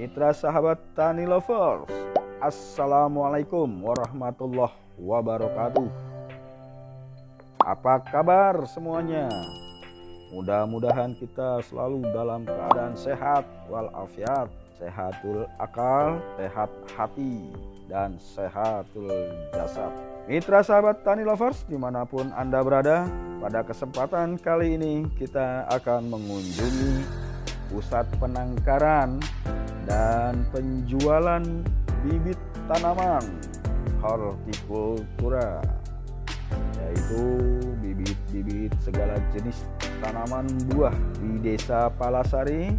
Mitra sahabat Tani Lovers, Assalamualaikum warahmatullahi wabarakatuh. Apa kabar semuanya? Mudah-mudahan kita selalu dalam keadaan sehat walafiat, sehatul akal, sehat hati, dan sehatul jasad. Mitra sahabat Tani Lovers dimanapun Anda berada, pada kesempatan kali ini kita akan mengunjungi pusat penangkaran dan penjualan bibit tanaman hortikultura, yaitu bibit-bibit segala jenis tanaman buah di Desa Palasari,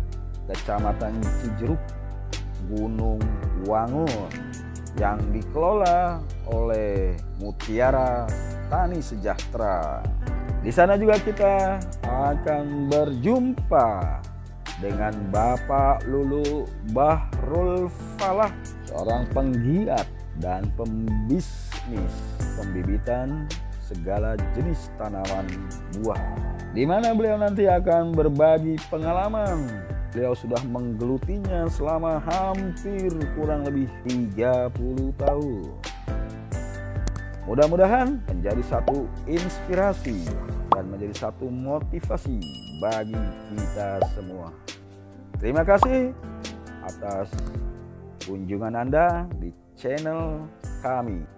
Kecamatan Cijeruk, Gunung Wangun, yang dikelola oleh Mutiara Tani Sejahtera. Di sana juga kita akan berjumpa dengan Bapak Lulu Bahrul Falah, seorang penggiat dan pembisnis pembibitan segala jenis tanaman buah, di mana beliau nanti akan berbagi pengalaman. Beliau sudah menggelutinya selama hampir kurang lebih 30 tahun. Mudah-mudahan menjadi satu inspirasi dan menjadi satu motivasi bagi kita semua. Terima kasih atas kunjungan Anda di channel kami.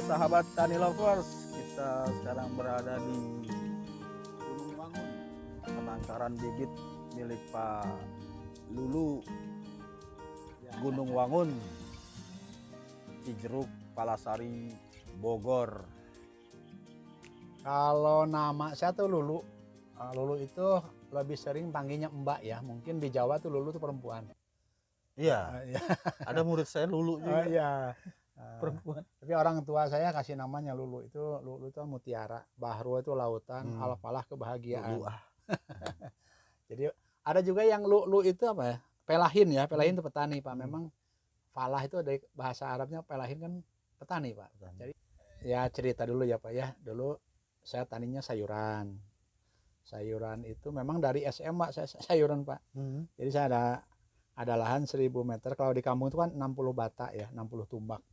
Sahabat Tani Lovers, kita sekarang berada di Gunung Wangun, penangkaran bibit milik Pak Lulu, Gunung Wangun, Cijeruk, Palasari, Bogor. Kalau nama saya tuh Lulu. Lulu itu lebih sering panggilnya Mbak ya. Mungkin di Jawa tuh Lulu tuh perempuan. Iya. Ada murid saya Lulu juga. Iya. Perempuan. Tapi orang tua saya kasih namanya Lulu. Lulu itu mutiara, Bahru itu lautan, Al-Falah kebahagiaan. Lulu, Jadi ada juga yang Lulu itu apa ya? Pelahin ya, pelahin itu petani Pak. Memang Falah itu dari bahasa Arabnya, pelahin kan petani Pak. Jadi ya cerita dulu ya Pak ya. Dulu saya taninya sayuran. Sayuran itu memang dari SMA saya sayuran Pak. Jadi saya ada lahan 1000 meter. Kalau di kampung itu kan 60 bata ya, 60 tumbak.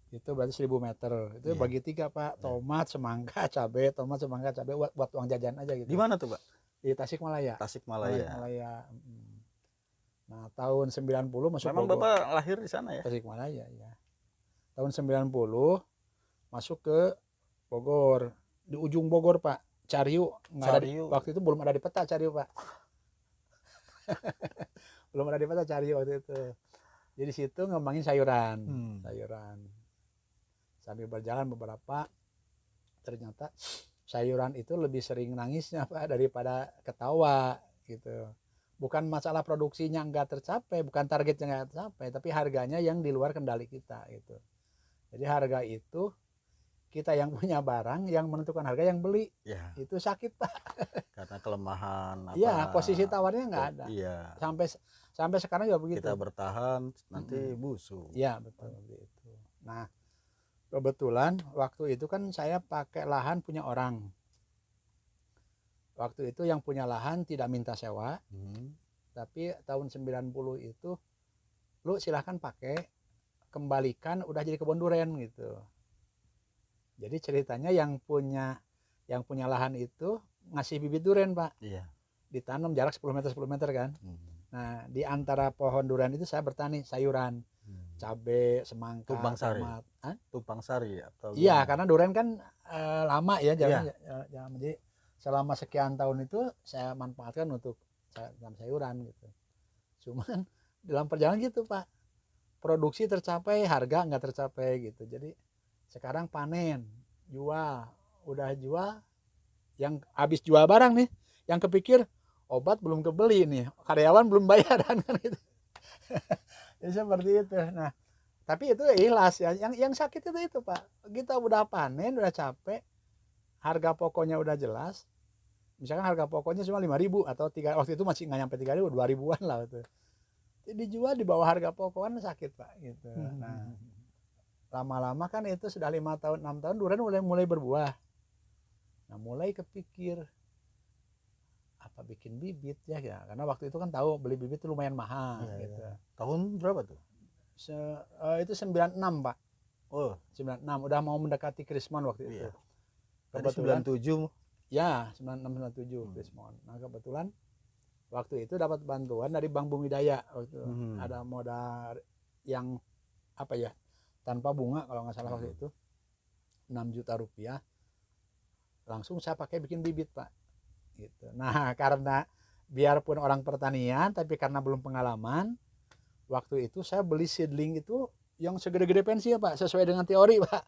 Itu berarti 1000 meter. Itu bagi 3 Pak. Tomat, semangka, cabai, tomat, semangka, cabai buat uang jajan aja gitu. Di mana tuh Pak? Di Tasikmalaya. Tasikmalaya. Nah, tahun 90 masuk Memang Bogor. Bapak lahir di sana ya? Tasikmalaya ya. Tahun 90 masuk ke Bogor. Di ujung Bogor Pak. Cariu. Waktu itu belum ada di peta Cariu Pak. Belum ada di peta Cariu waktu itu. Jadi situ ngembangin sayuran. Sambil berjalan beberapa, ternyata sayuran itu lebih sering nangisnya Pak daripada ketawa gitu. Bukan masalah produksinya nggak tercapai, bukan targetnya nggak tercapai, tapi harganya yang di luar kendali kita gitu. Jadi harga itu kita yang punya barang, yang menentukan harga yang beli, itu sakit Pak. Karena kelemahan. Iya, posisi tawarnya nggak ada. Iya. Sampai sekarang juga begitu. Kita bertahan nanti busuk. Iya betul itu. Nah kebetulan waktu itu kan saya pakai lahan punya orang. Waktu itu yang punya lahan tidak minta sewa, tapi tahun 90 itu lu silahkan pakai, kembalikan udah jadi kebun duren gitu. Jadi ceritanya yang punya lahan itu ngasih bibit duren Pak. Iya. Ditanam jarak 10 meter kan. Nah di antara pohon durian itu saya bertani sayuran, cabai, semangka, tomat. Tumpang sari atau? Iya, karena durian kan lama ya jalan. Jadi selama sekian tahun itu saya manfaatkan untuk tanam sayuran gitu. Cuman dalam perjalanan gitu Pak, produksi tercapai, harga nggak tercapai gitu. Jadi sekarang panen, udah jual, yang habis jual barang nih, yang kepikir obat belum kebeli nih, karyawan belum bayaran kan gitu. Jadi seperti itu. Nah, Tapi itu ikhlas ya. Yang sakit itu Pak. Kita udah panen, udah capek, harga pokoknya udah jelas. Misalkan harga pokoknya cuma 5.000 atau waktu itu masih nggak nyampe 3.000, 2.000-an lah itu. Dijual di bawah harga pokok kan sakit Pak gitu. Nah, lama-lama kan itu sudah 5 tahun, 6 tahun durian mulai berbuah. Nah, mulai kepikir apa bikin bibit ya, karena waktu itu kan tahu beli bibit itu lumayan mahal gitu. Tahun berapa tuh? Itu 96 Pak. Oh, 96 udah mau mendekati Krismon waktu itu. Kebetulan 97. Ya, 96 97 Krismon. Nah, kebetulan waktu itu dapat bantuan dari Bank Bumi Daya waktu ada modal yang apa ya, tanpa bunga kalau nggak salah waktu itu 6 juta rupiah, langsung saya pakai bikin bibit Pak gitu. Nah, karena biarpun orang pertanian tapi karena belum pengalaman, waktu itu saya beli seedling itu yang segede-gede pensil Pak, sesuai dengan teori Pak.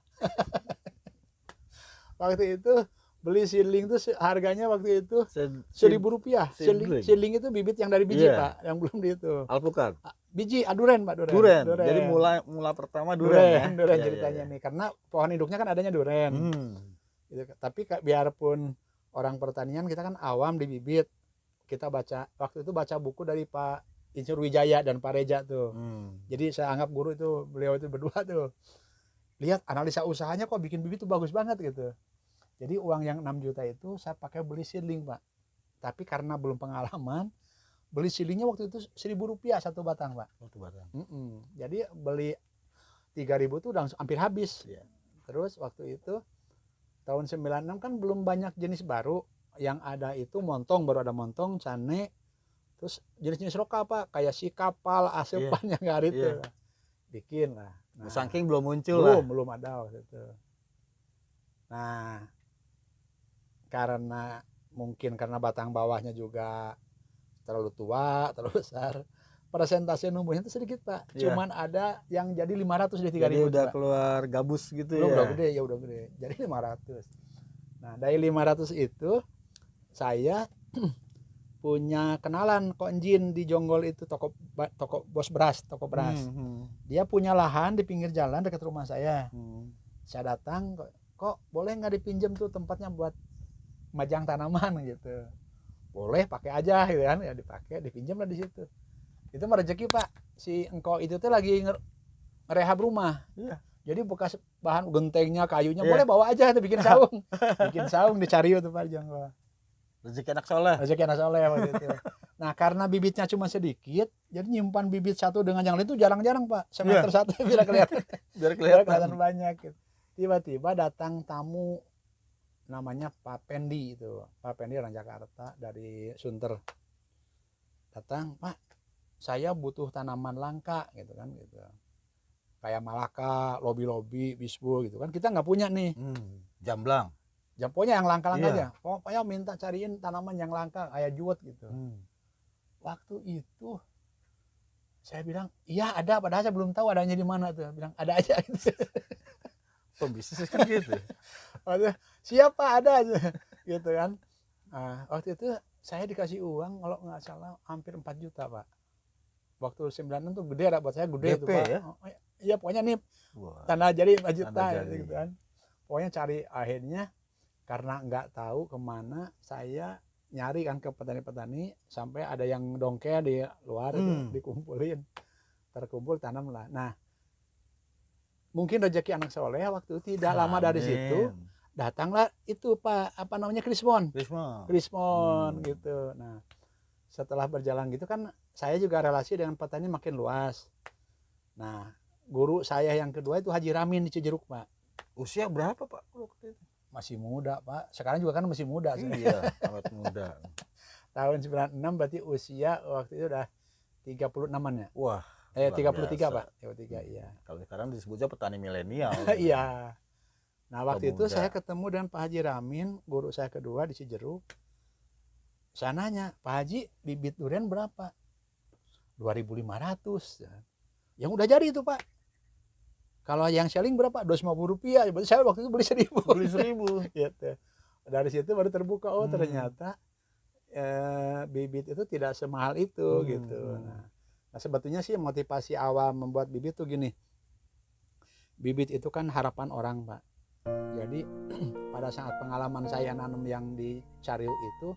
Waktu itu beli seedling itu harganya waktu itu 1.000 rupiah. Seedling itu bibit yang dari biji Pak, yang belum di itu. Alpukat. Biji, duren Pak, duren. Jadi mula pertama duren. Duren ceritanya nih, karena pohon induknya kan adanya duren. Gitu. Tapi biarpun orang pertanian, kita kan awam di bibit. Kita baca, waktu itu baca buku dari Pak Insinyur Wijaya dan Pak Reja tuh. Jadi saya anggap guru itu, beliau itu berdua tuh. Lihat analisa usahanya kok bikin bibit tuh bagus banget gitu. Jadi uang yang 6 juta itu saya pakai beli seedling Pak. Tapi karena belum pengalaman, beli seedlingnya waktu itu 1.000 rupiah satu batang Pak. Satu batang. Jadi beli 3.000 tuh udah hampir habis. Terus waktu itu tahun 96 kan belum banyak jenis baru. Yang ada itu montong, baru ada montong, cane. Terus jenis-jenis roka Pak, kayak si kapal, asepan yang hari itu. Bikin lah. Nah, saking belum muncul lah. Belum ada waktu itu. Nah, karena batang bawahnya juga terlalu tua, terlalu besar, persentase numbuhnya itu sedikit Pak. Cuman ada yang jadi 500 di 3.000. Jadi udah Pak, keluar gabus gitu ya. Udah gede ya, udah gede. Jadi 500. Nah, dari 500 itu saya punya kenalan Ko Enjin di Jonggol itu, toko bos beras, toko beras. Dia punya lahan di pinggir jalan dekat rumah saya. Saya datang, kok boleh nggak dipinjam tuh tempatnya buat majang tanaman gitu. Boleh, pakai aja gitu kan, ya dipakai, dipinjam lah di situ. Itu mah rezeki Pak. Si engkau itu tuh lagi ngerehab rumah. Jadi bekas bahan gentengnya, kayunya boleh bawa aja, tuh bikin saung. Bikin saung dicari tuh Pak Jonggol. Rezeki anak soleh. Rezeki anak soleh waktu itu. Nah, karena bibitnya cuma sedikit, jadi nyimpan bibit satu dengan yang lain itu jarang-jarang Pak. Semeter satu biar kelihatan. Biar kelihatan banyak gitu. Tiba-tiba datang tamu namanya Pak Pendi itu. Pak Pendi orang Jakarta dari Sunter. Datang, Pak, saya butuh tanaman langka gitu kan gitu. Kayak malaka, lobi-lobi, bisbu gitu kan. Kita nggak punya nih. Jamblang. Pokoknya yang langka-langka aja. Pokoknya minta cariin tanaman yang langka kayak juwet gitu. Waktu itu saya bilang, iya ada, padahal saya belum tahu adanya di mana tuh. Bilang ada aja gitu. Pembisnis kan gitu. Siapa ada aja gitu kan. Nah, waktu itu saya dikasih uang kalau nggak salah hampir 4 juta Pak. Waktu 96 tuh gede ada buat saya, gede DP, tuh Pak. Ya? Iya pokoknya nih tanda jadi 4 juta gitu kan. Pokoknya cari, akhirnya karena nggak tahu kemana, saya nyari kan ke petani-petani sampai ada yang dongkel di luar itu, dikumpulin, terkumpul, tanam lah. Nah, mungkin rezeki anak soleh waktu itu tidak lama dari situ datanglah itu Pak, apa namanya, Krismon gitu. Nah, setelah berjalan gitu kan saya juga relasi dengan petani makin luas. Nah, guru saya yang kedua itu Haji Ramin di Cijeruk Pak. Usia berapa Pak? Masih muda Pak, sekarang juga kan masih muda. Iya, awet muda. Tahun 96 berarti usia waktu itu udah 36-an ya. Wah, 33 Pak, 33 iya. Kalau sekarang disebutnya petani milenial. Iya. Nah, waktu itu saya ketemu dengan Pak Haji Ramin, guru saya kedua di Cijeruk. Saya nanya, Pak Haji, bibit durian berapa? 2.500. Yang udah jadi itu Pak. Kalau yang selling berapa? 250 rupiah. Berarti saya waktu itu beli 1.000. Beli 1.000. Gitu. Dari situ baru terbuka, oh ternyata bibit itu tidak semahal itu gitu. Nah, sebetulnya sih motivasi awal membuat bibit tuh gini. bibit itu kan harapan orang, Pak. Jadi pada saat pengalaman saya nanam yang di Cariu itu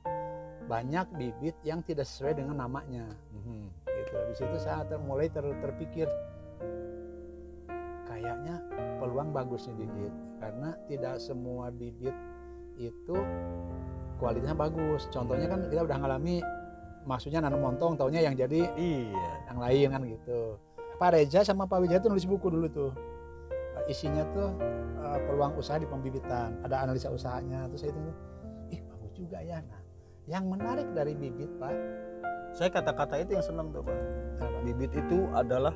banyak bibit yang tidak sesuai dengan namanya. Gitu. Di situ saya mulai terpikir kayaknya peluang bagus nih bibit, karena tidak semua bibit itu kualitasnya bagus. Contohnya kan kita udah ngalami, maksudnya nanam montong, taunya yang jadi yang lain kan gitu. Pak Reza sama Pak Wijaya tuh nulis buku dulu tuh, isinya tuh peluang usaha di pembibitan, ada analisa usahanya. Terus saya itu bagus juga ya. Nah, yang menarik dari bibit, Pak, saya kata-kata itu yang senang tuh, Pak. Bibit itu adalah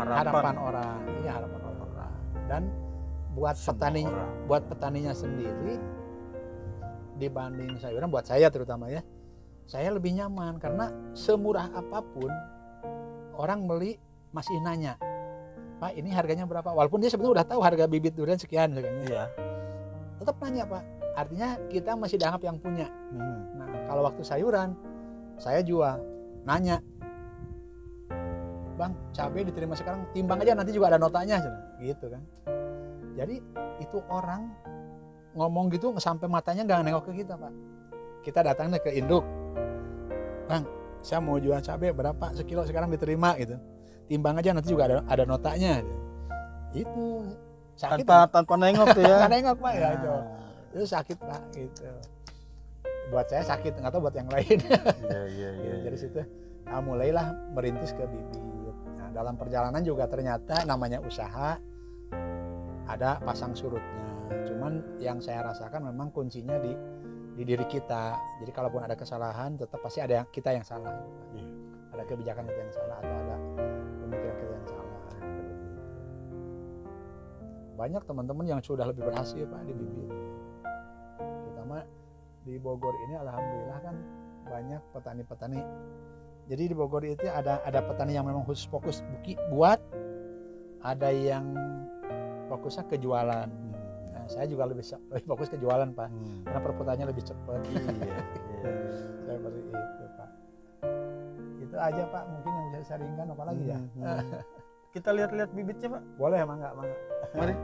harapan orang. Iya, harapan orang. Dan buat petaninya sendiri dibanding sayuran, buat saya terutama ya, saya lebih nyaman karena semurah apapun orang beli masih nanya, Pak ini harganya berapa? Walaupun dia sebetulnya udah tahu harga bibit durian sekian misalnya. Iya. Tetap nanya, Pak. Artinya kita masih dianggap yang punya. Nah, kalau waktu sayuran saya jual, nanya, Bang, cabai diterima sekarang, timbang aja nanti juga ada notanya, gitu kan. Jadi itu orang ngomong gitu sampai matanya nggak nengok ke kita, Pak. Kita datangnya ke induk, Bang, saya mau jual cabai berapa sekilo sekarang diterima gitu. Timbang aja nanti juga ada notanya. Itu sakit tanpa nengok tuh ya. Tanpa nengok, Pak, ya itu sakit, Pak, gitu. Buat saya sakit, nggak tahu buat yang lain. Iya. Jadi situ mulailah merintis ke bibit. Nah, dalam perjalanan juga ternyata namanya usaha ada pasang surutnya. Cuman yang saya rasakan memang kuncinya di diri kita. Jadi kalaupun ada kesalahan tetap pasti ada kita yang salah. Ada kebijakan kita yang salah atau ada pemikiran kita yang salah. Banyak teman-teman yang sudah lebih berhasil, Pak, di bibit. Terutama di Bogor ini alhamdulillah kan banyak petani-petani. Jadi di Bogor itu ada petani yang memang khusus fokus buat, ada yang fokusnya ke jualan. Nah, saya juga lebih fokus ke jualan, Pak, karena perputarannya lebih cepat. Iya. Seperti itu, Pak. Itu aja, Pak, mungkin yang bisa saya ringkan, apalagi ya. Kita lihat-lihat bibitnya, Pak. Boleh, mangga. Mari.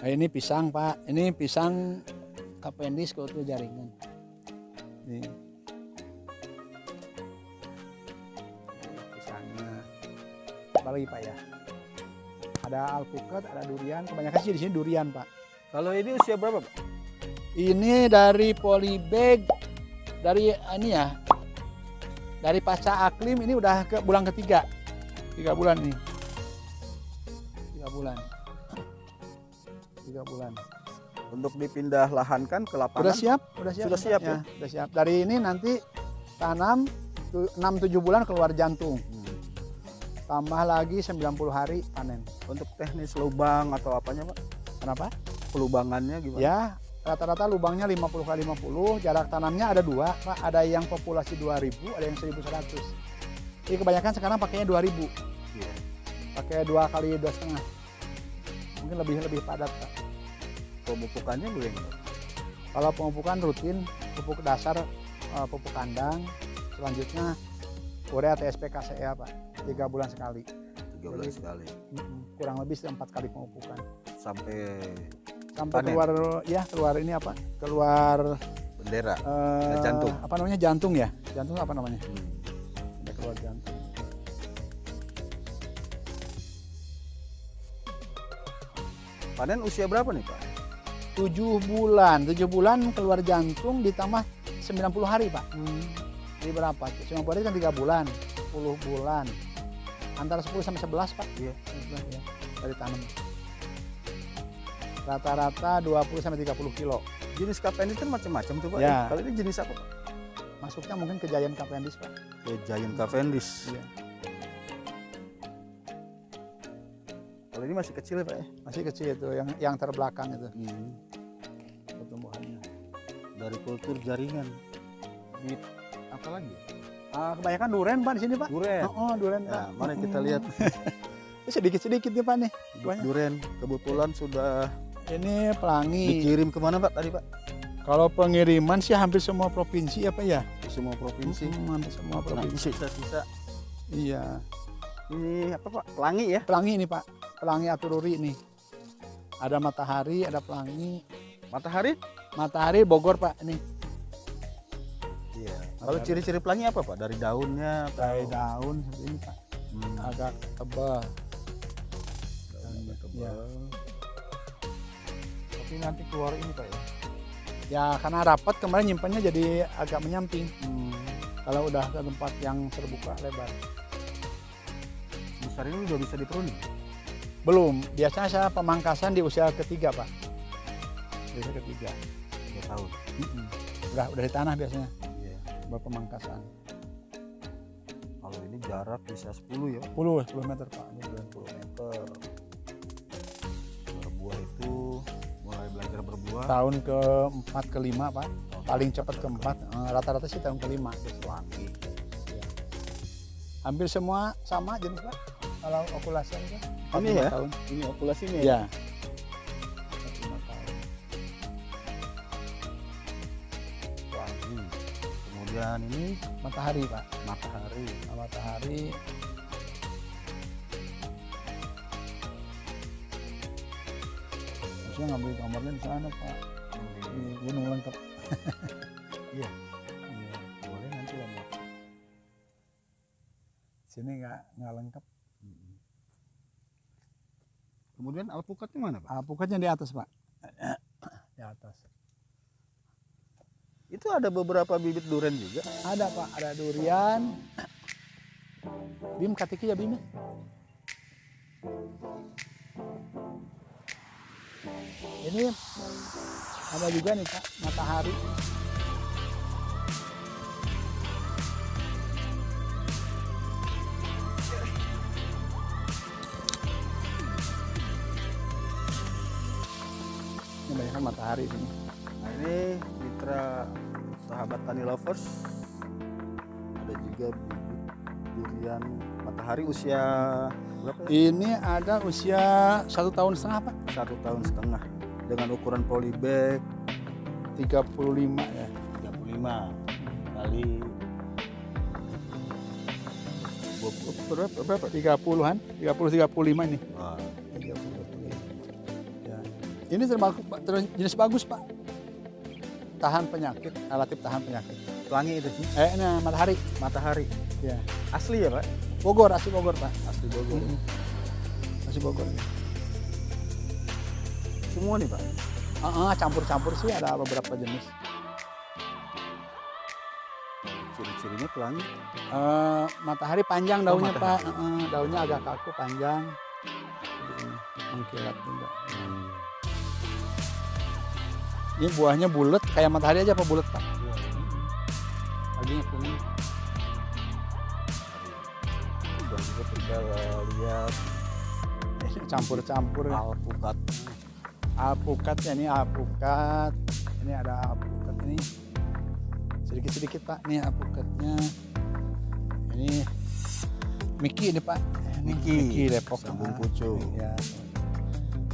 Nah, ini pisang, Pak. Ini pisang Cavendish Keutuh Jaringan. Nih. Pisangnya. Apa lagi, Pak, ya? Ada alpukat, ada durian. Kebanyakan sih di sini durian, Pak. Kalau ini usia berapa, Pak? Ini dari polybag, dari ini ya, dari pasca aklim ini udah ke bulan ketiga, 3 bulan nih, 3 bulan. Untuk dipindah lahankan ke lapangan. Sudah siap ya? Sudah siap. Dari ini nanti tanam 6-7 bulan keluar jantung. Tambah lagi 90 hari panen. Untuk teknis lubang atau apanya, Pak? Kenapa? Pelubangannya gimana? Ya, rata-rata lubangnya 50 x 50, jarak tanamnya ada 2, Pak. Ada yang populasi 2000, ada yang 1100. Jadi kebanyakan sekarang pakainya 2000. Iya. Pakai 2 kali 2,5. Mungkin lebih padat, Pak. Pemupukannya boleh nggak? Kalau pemupukan rutin, pupuk dasar, pupuk kandang, selanjutnya urea TSP KCA, Pak, 3 bulan sekali. 3 bulan sekali. Kurang lebih 4 kali pemupukan. Sampai panen. keluar ini apa? Keluar bendera. Jantung. Apa namanya? Jantung ya? Jantung apa namanya? Sampai keluar jantung. Panen usia berapa nih, Pak? 7 bulan keluar jantung ditambah 90 hari, Pak. Jadi berapa? 90 hari kan 3 bulan, 10 bulan. Antara 10 sampai 11, Pak. Iya. Ya, dari tanam. Rata-rata 20 sampai 30 kilo. Jenis Cavendish kan macam-macam tuh, Pak. Ya. Kalau ini jenis apa, Pak? Masuknya mungkin ke Giant Cavendish, Pak. Ke Giant Cavendish. Iya. Kalau ini masih kecil ya, Pak ya? Masih kecil itu, yang terbelakang itu. Pertumbuhannya. Dari kultur jaringan. Apa lagi? Kebanyakan duren, Pak, di sini, Pak. Duren. Duren, Nah, Pak. mari kita lihat. Sedikit-sedikit nih, Pak, nih. Duren kebetulan sudah ini pelangi. dikirim kemana, Pak, tadi, Pak? Kalau pengiriman sih hampir semua provinsi apa ya? Semua provinsi. Hampir semua provinsi. Sisa-sisa. Iya. Ini apa Pak? Pelangi ya? Pelangi ini Pak. Pelangi Atururi nih. Ada Matahari, ada Pelangi. Matahari? Matahari Bogor Pak ini. Iya. Kalau ciri-ciri pelangi apa Pak? Dari daunnya? Dari daun seperti ini Pak. Agak tebal. Daunnya tebal. Ya. Tapi nanti keluar ini Pak ya? Ya karena rapat kemarin nyimpannya jadi agak menyamping. Kalau udah ke tempat yang terbuka lebar. Besar ini udah bisa dipruning? Belum. Biasanya saya pemangkasan di usia ketiga Pak. Di usia ketiga. 3 tahun. Udah di tanah biasanya. Iya. Buat pemangkasan. Kalau ini jarak bisa 10 ya? 10 meter Pak. 10 meter. Berbuah itu mulai belajar berbuah. Tahun ke-4 ke-5 Pak. Paling cepat ke-4. Rata-rata sih tahun ke-5. Pelangi. Ya. Hampir semua sama jenis Pak. Kalau okulasi aja. Ini ya? Tahun. Ini okulasi ini Ya. 5 tahun. Pelangi. Kemudian ini Matahari Pak. matahari. Nah, Matahari. Harusnya ngambil gambarnya di sana Pak. Di Gunung Lengkap. Iya. Iya. Boleh nanti lah Pak. Sini nggak lengkap. Kemudian alpukatnya mana Pak? Alpukatnya di atas Pak. Di atas. Itu ada beberapa bibit durian juga. Ada Pak, ada durian. Bim katiki ya Bim. Ini ada juga nih Pak, matahari. Ini banyak kan matahari sini. Nah ini mitra sahabat tani lovers. Ada juga bibit durian matahari usia berapa ya? Ini ada usia 1,5 tahun Pak. 1,5 tahun dengan ukuran polybag 35 ya. 35 kali berapa? 30-an, 30-35 ini. Wah, 30. Ya. Ini jenis bagus Pak. Tahan penyakit, relatif tahan penyakit. pelangi itu Ini matahari. matahari. Ya. Asli ya Pak? Bogor, asli Bogor Pak. Asli Bogor. Asli Bogor. Semua nih Pak. Campur-campur sih ada beberapa jenis. Ciri-cirinya pelangi. Matahari panjang daunnya matahari. Pak. Daunnya agak kaku panjang. Seperti ini, mengkilat juga. Ini buahnya bulat kayak matahari aja apa bulat Pak? Paginya kuning. Dan juga kita lihat Campur-campur. alpukat. Alpukatnya ini alpukat. Ini ada alpukat ini. Sedikit-sedikit Pak. Ini alpukatnya. Ini Miki ini Pak. Ini Miki, Depok. sambung pucuk. Ya.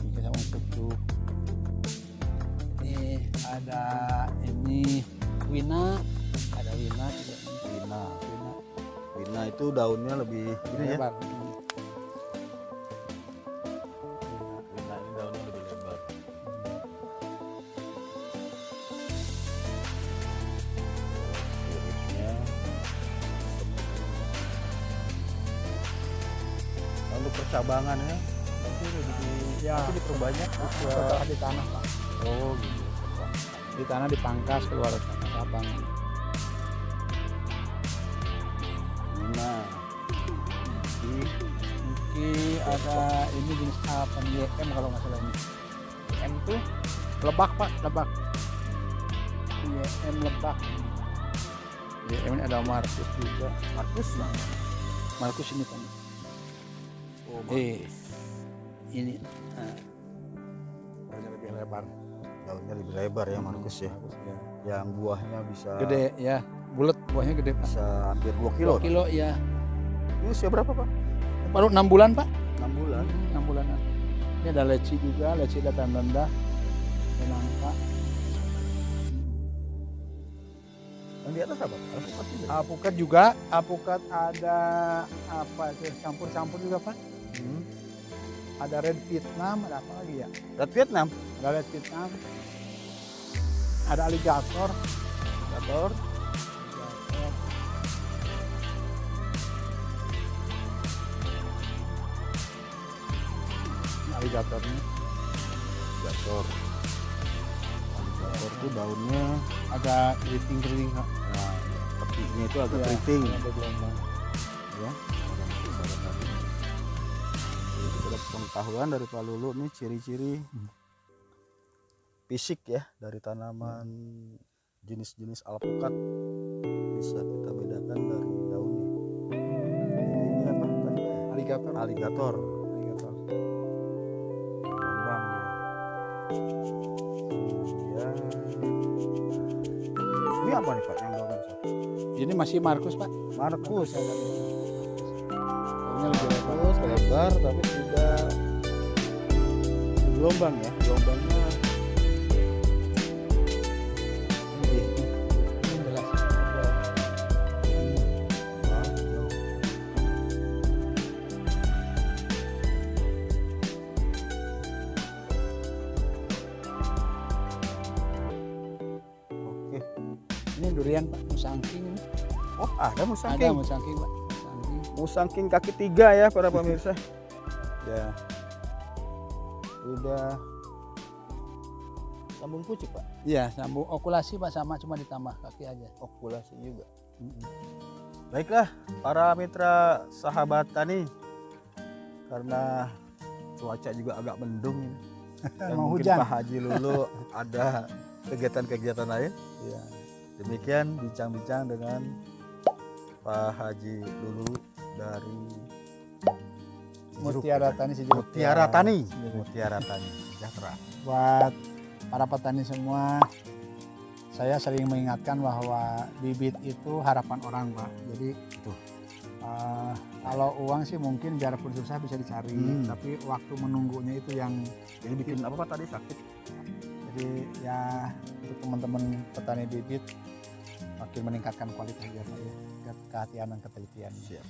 Miki sambung pucuk. Ini ada ini Wina. Ada Wina juga. Wina. Wina. Wina itu daunnya lebih ini ya. Lebar. Wina ini daunnya lebih lebar. Siripnya. Lalu percabangannya tapi Ya. diperbanyak Setelah di tanah Pak. oh gitu. Di tanah dipangkas keluar cabang. Wina. Miki ada ini jenis apa nih? YM kalau nggak salah ini. YM tuh lebak Pak, lebak. YM lebak. YM ini ada Markus juga. Markus lah. Markus ini Pak. Oh, Ini daunnya lebih lebar. daunnya lebih lebar ya Markus ya. Markus, ya. Yang buahnya bisa Gede ya, bulat buahnya gede Pak. bisa hampir 2 kilo. 2 kilo ya. Ini usia berapa Pak? Baru 6 bulan Pak. 6 bulan. 6 bulanan. Ini ada leci juga, leci dataran rendah. Nangka. Yang di atas apa? Alpukat juga. Alpukat juga, alpukat ada apa itu campur-campur juga Pak. Ada red Vietnam, ada apa lagi ya? Red Vietnam. Ada red Vietnam, ada alligator, Alligator. alligatornya Alligator. Alligator itu daunnya agak keriting-keriting Pak. nah, tepinya itu agak Ya, keriting. ada gelombang. Ya. Orang bisa tadi. Jadi kita dapat pengetahuan dari Pak Lulu nih ciri-ciri fisik ya dari tanaman jenis-jenis alpukat bisa kita bedakan dari daunnya. Ini apa tadi? Alligator. Alligator. Alligator. Gelombang ya. Ini apa nih Pak yang gelombang? Ini masih Markus Pak. Markus. Daunnya lebih lebar. Markus lebar tapi tidak gelombang ya. Gelombangnya Ini jelas. Oke. Ini durian Pak, musangking. Oh, ada Ada musangking. musangking Pak. Musangking. Musangking kaki 3 ya para pemirsa. Ya. Udah sambung pucuk Pak. Iya, sambung okulasi Pak sama cuma ditambah kaki aja. Okulasi juga. Baiklah para mitra sahabat tani, karena cuaca juga agak mendung ini. Dan Mau mungkin hujan. Pak Haji Lulu ada kegiatan-kegiatan lain. Iya. Demikian bincang-bincang dengan Pak Haji Lulu dari Cijeruk. Mutiara Tani Cijeruk. Mutiara Tani. Cijeruk. Mutiara Tani. Sejahtera. Buat para petani semua, saya sering mengingatkan bahwa bibit itu harapan orang Pak. Jadi Betul. kalau uang sih mungkin biarpun susah bisa dicari, tapi waktu menunggunya itu yang Jadi bikin apa Pak tadi sakit? jadi ya untuk teman-teman petani bibit makin meningkatkan kualitas biar kehati-hatian dan ketelitian. Siap.